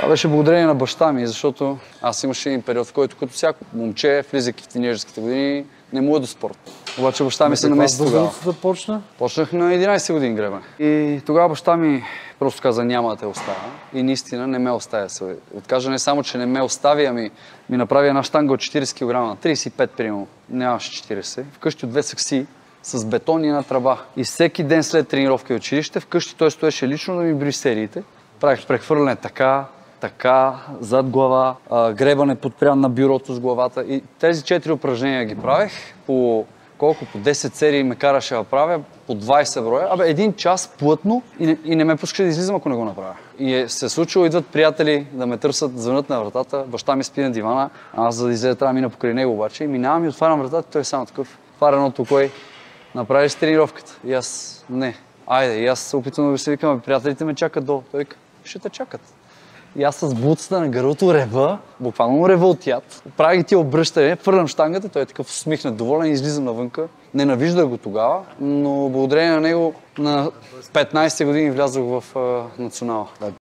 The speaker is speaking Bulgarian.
Това беше благодарение на баща ми, защото аз имаше един период, в който като всяко момче, влизайки в тинейджерските години, не му е до спорт. Обаче баща ми се намеси тогава. Започна? Почнах на 11 години гребане. И тогава баща ми просто каза, няма да те оставя. И наистина не ме оставя. Се откажа не само, че не ме остави, ами ми направи една щанга от 40 кг, на 35 примерно, нямаше 40. Вкъщи от две сакси с бетон и една тръба. И всеки ден след тренировка и училище, вкъщи той стоеше лично да ми бри сериите. Правих прехвърляне така, зад глава, гребане подпрян на бюрото с главата. И тези 4 упражнения ги правех по колко? По 10 серии ме караше да правя, по 20 броя. Един час плътно и не ме пускаше да излизам, ако не го направя. И се случило, идват приятели да ме търсят, звънят на вратата, баща ми спи на дивана, аз за да излезе трябва да мина покрай него обаче. И минавам и отварям вратата, той е само такъв. Отваря едното кой, направи си тренировката. И аз, не. Айде, и аз се опитвам да се викам, приятелите ме чакат долу. Той вика, ще те чакат. И аз с буцата на гърлото рева, буквално рева от яд. Правя ги тия обръщане, фърлям щангата, той е такъв усмихнат, доволен и излизам навънка. Ненавиждах го тогава, но благодарение на него на 15 години влязох в национала.